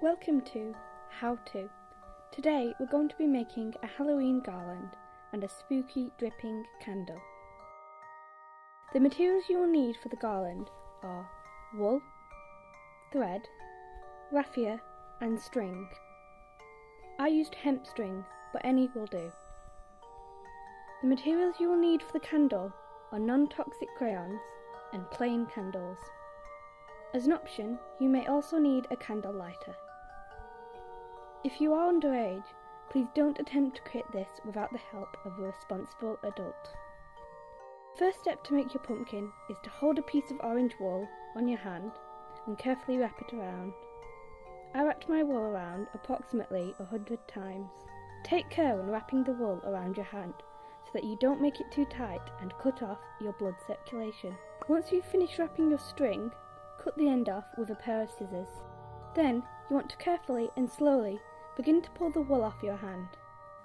Welcome to How To. Today we're going to be making a Halloween garland and a spooky dripping candle. The materials you will need for the garland are wool, thread, raffia and string. I used hemp string, but any will do. The materials you will need for the candle are non-toxic crayons and plain candles. As an option, you may also need a candle lighter. If you are underage, please don't attempt to create this without the help of a responsible adult. First step to make your pumpkin is to hold a piece of orange wool on your hand and carefully wrap it around. I wrapped my wool around approximately 100 times. Take care when wrapping the wool around your hand so that you don't make it too tight and cut off your blood circulation. Once you've finished wrapping your string, cut the end off with a pair of scissors. Then you want to carefully and slowly begin to pull the wool off your hand.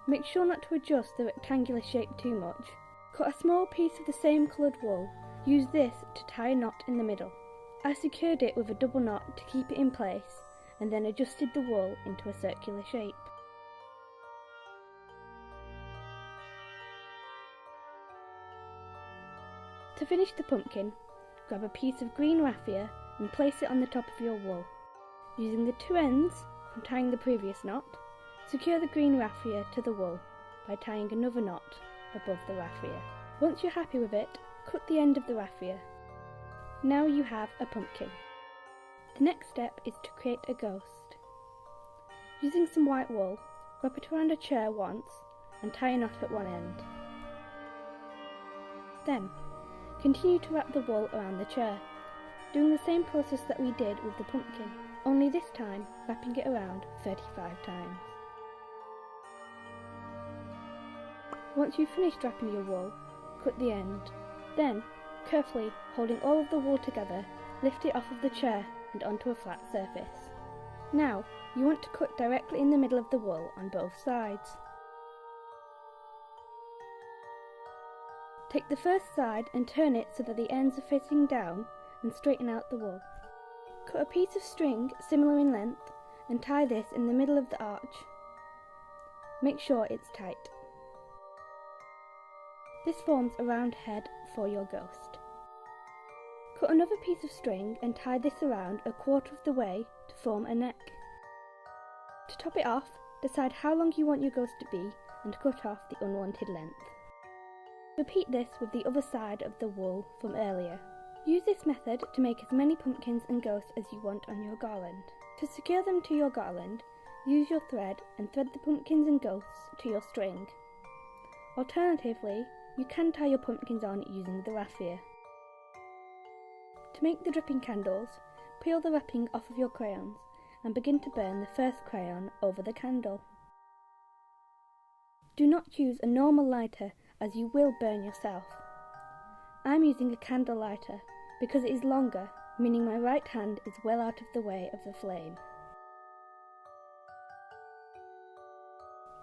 Make sure not to adjust the rectangular shape too much. Cut a small piece of the same coloured wool. Use this to tie a knot in the middle. I secured it with a double knot to keep it in place and then adjusted the wool into a circular shape. To finish the pumpkin, grab a piece of green raffia and place it on the top of your wool. Using the two ends from tying the previous knot, secure the green raffia to the wool by tying another knot above the raffia. Once you're happy with it, cut the end of the raffia. Now you have a pumpkin. The next step is to create a ghost. Using some white wool, wrap it around a chair once and tie a knot at one end. Then, continue to wrap the wool around the chair, doing the same process that we did with the pumpkin, only this time wrapping it around 35 times. Once you've finished wrapping your wool, cut the end. Then, carefully holding all of the wool together, lift it off of the chair and onto a flat surface. Now, you want to cut directly in the middle of the wool on both sides. Take the first side and turn it so that the ends are facing down and straighten out the wool. Cut a piece of string similar in length and tie this in the middle of the arch. Make sure it's tight. This forms a round head for your ghost. Cut another piece of string and tie this around a quarter of the way to form a neck. To top it off, decide how long you want your ghost to be and cut off the unwanted length. Repeat this with the other side of the wool from earlier. Use this method to make as many pumpkins and ghosts as you want on your garland. To secure them to your garland, use your thread and thread the pumpkins and ghosts to your string. Alternatively, you can tie your pumpkins on using the raffia. To make the dripping candles, peel the wrapping off of your crayons and begin to burn the first crayon over the candle. Do not choose a normal lighter as you will burn yourself. I'm using a candle lighter because it is longer, meaning my right hand is well out of the way of the flame.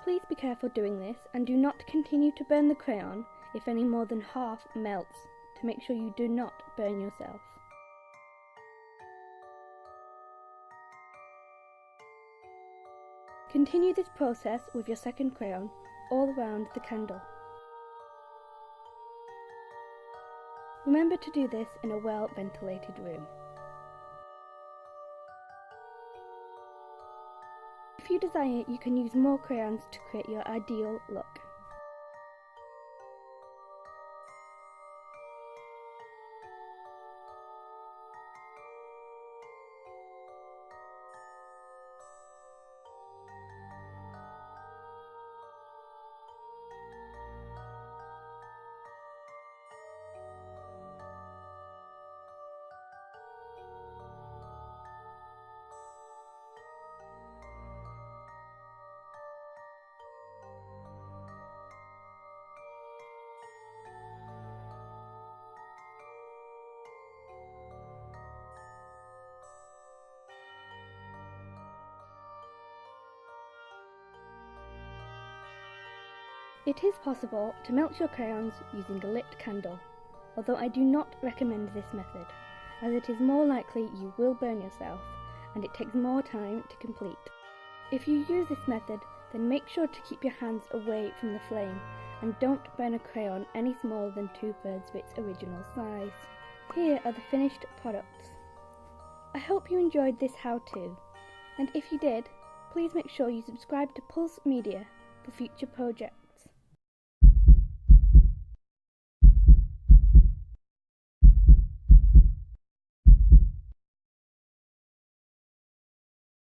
Please be careful doing this and do not continue to burn the crayon if any more than half melts to make sure you do not burn yourself. Continue this process with your second crayon all around the candle. Remember to do this in a well-ventilated room. If you desire, you can use more crayons to create your ideal look. It is possible to melt your crayons using a lit candle, although I do not recommend this method, as it is more likely you will burn yourself, and it takes more time to complete. If you use this method, then make sure to keep your hands away from the flame and don't burn a crayon any smaller than 2/3 of its original size. Here are the finished products. I hope you enjoyed this how-to, and if you did, please make sure you subscribe to Pulse Media for future projects.